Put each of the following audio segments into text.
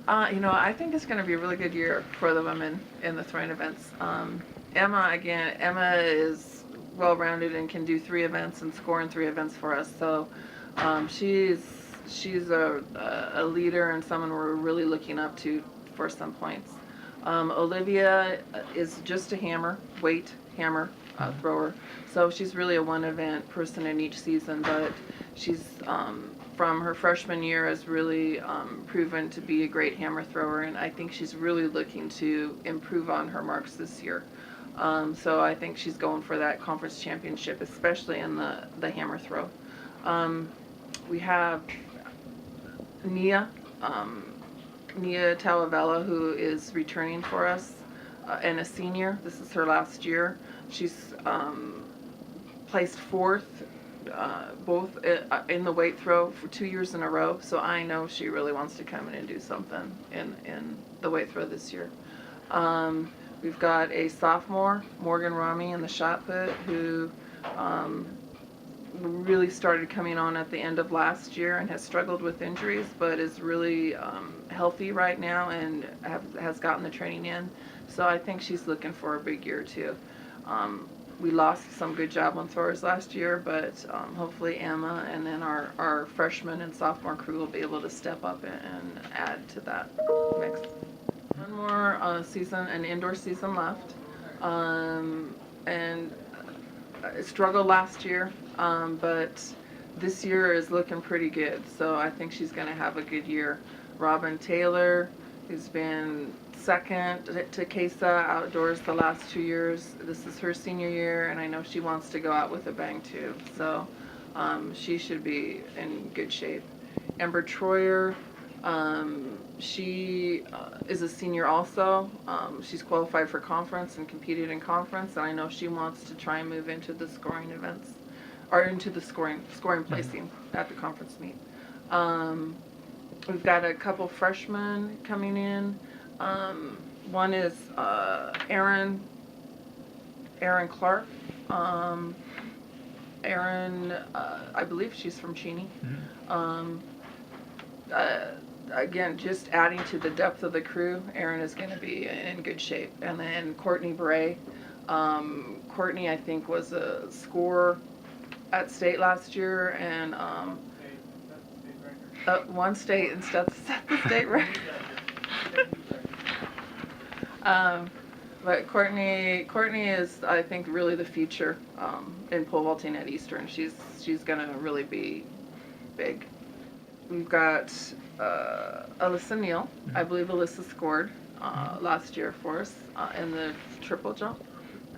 I think it's going to be a really good year for the women in the throwing events. Emma is well-rounded and can do 3 events and score in 3 events for us. So she's a leader and someone we're really looking up to for some points. Olivia is just a weight hammer thrower. So she's really a one-event person in each season, but she's from her freshman year has really proven to be a great hammer thrower, and I think she's really looking to improve on her marks this year. So I think she's going for that conference championship, especially in the hammer throw. We have Nia Talavella, who is returning for us and a senior. This is her last year. She's placed 4th both in the weight throw for 2 years in a row, so I know she really wants to come in and do something in the weight throw this year. We've got a sophomore, Morgan Rami, in the shot put, who really started coming on at the end of last year and has struggled with injuries, but is really healthy right now and has gotten the training in. So I think she's looking for a big year too. We lost some good javelin throwers last year, but hopefully Emma and then our freshman and sophomore crew will be able to step up and add to that mix. One more season, an indoor season left, and I struggled last year, but this year is looking pretty good, so I think she's going to have a good year. Robin Taylor, who's been second to Kesa outdoors the last 2 years. This is her senior year, and I know she wants to go out with a bang too, so she should be in good shape. Amber Troyer, she is a senior also. She's qualified for conference and competed in conference, and I know she wants to try and move into the scoring events, or into the scoring placing at the conference meet. We've got a couple freshmen coming in. One is Erin Clark. Erin, I believe she's from Cheney. Again, just adding to the depth of the crew, Erin is going to be in good shape. And then Courtney Bray. Courtney, I think, was a scorer at state last year, and one state instead set the state record. But Courtney is, I think, really the future in pole vaulting at Eastern. She's going to really be big. We've got Alyssa Neal. I believe Alyssa scored last year for us in the triple jump,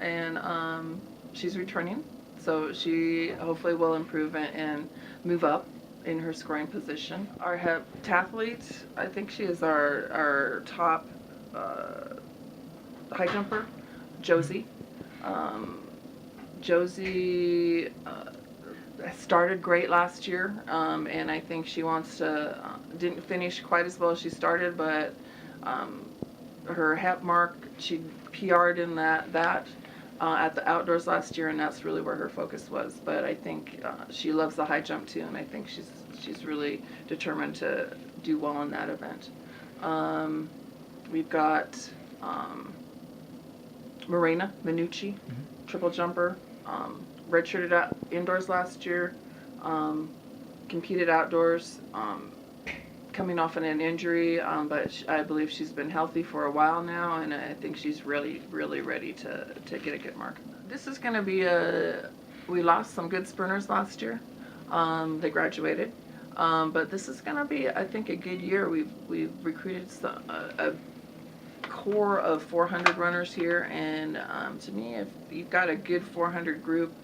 and she's returning, so she hopefully will improve and move up in her scoring position. Our heptathlete, I think she is our top high jumper, Josie. Josie started great last year, and I think she wants to, didn't finish quite as well as she started, but her hep mark, she PR'd in that at the outdoors last year, and that's really where her focus was. But I think she loves the high jump too, and I think she's really determined to do well in that event. We've got Morena Minucci, triple jumper, redshirted out indoors last year, competed outdoors, coming off an injury, but I believe she's been healthy for a while now, and I think she's really, really ready to get a good mark. This is going to be we lost some good sprinters last year. They graduated, but this is going to be, I think, a good year. We've recruited a core of 400 runners here, and to me, if you've got a good 400 group,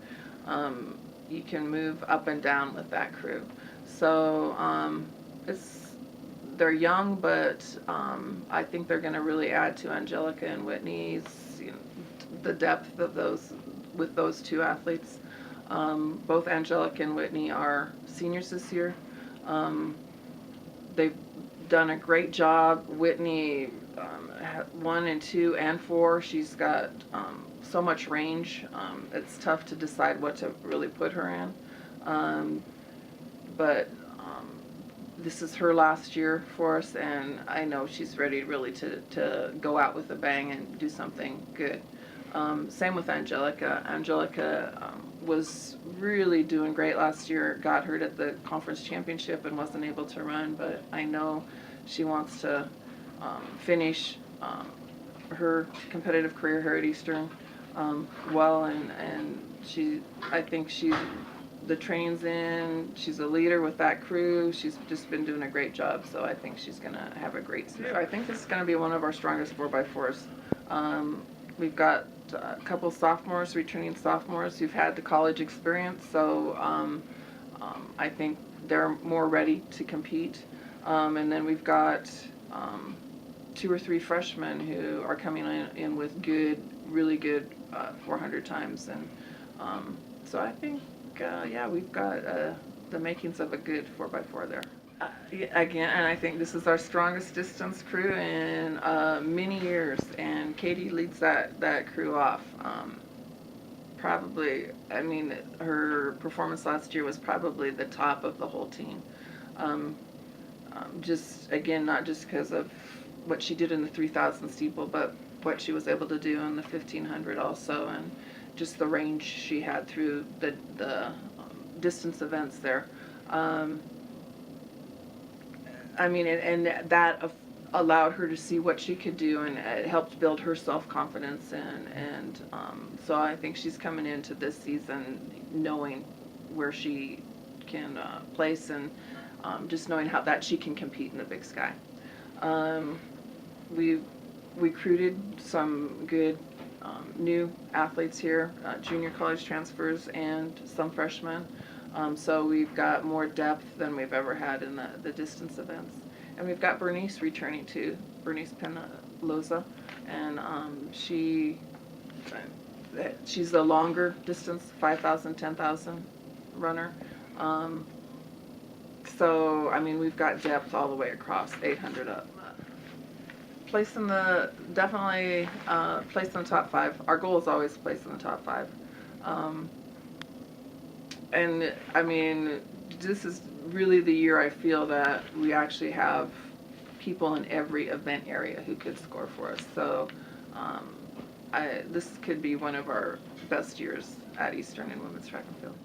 you can move up and down with that crew. So they're young, but I think they're going to really add to Angelica and Whitney's, the depth of with those 2 athletes. Both Angelica and Whitney are seniors this year. They've done a great job. Whitney, 1 and 2 and 4, she's got so much range. It's tough to decide what to really put her in. But this is her last year for us, and I know she's ready really to go out with a bang and do something good. Same with Angelica. Angelica was really doing great last year, got hurt at the conference championship and wasn't able to run, but I know she wants to finish her competitive career here at Eastern well, and I think the training's in, she's a leader with that crew, she's just been doing a great job, so I think she's going to have a great season. I think this is going to be one of our strongest 4x4s. We've got a couple sophomores, returning sophomores who've had the college experience, so I think they're more ready to compete. And then we've got 2 or 3 freshmen who are coming in with good, really good 400 times, and so I think we've got the makings of a good 4x4 there. Again, and I think this is our strongest distance crew in many years, and Katie leads that crew off. Probably, I mean, her performance last year was probably the top of the whole team. Just, again, not just because of what she did in the 3,000 steeple, but what she was able to do in the 1,500 also, and just the range she had through the distance events there. I mean, and that allowed her to see what she could do, and it helped build her self-confidence, and so I think she's coming into this season knowing where she can place, and just knowing how that she can compete in the big sky. We recruited some good new athletes here, junior college transfers and some freshmen. So we've got more depth than we've ever had in the distance events. And we've got Bernice returning too, Bernice Penaloza, and she's the longer distance, 5,000, 10,000 runner. So, I mean, we've got depth all the way across, 800 up. Definitely place in the top 5. Our goal is always to place in the top 5. And I mean, this is really the year I feel that we actually have people in every event area who could score for us. So this could be one of our best years at Eastern in women's track and field.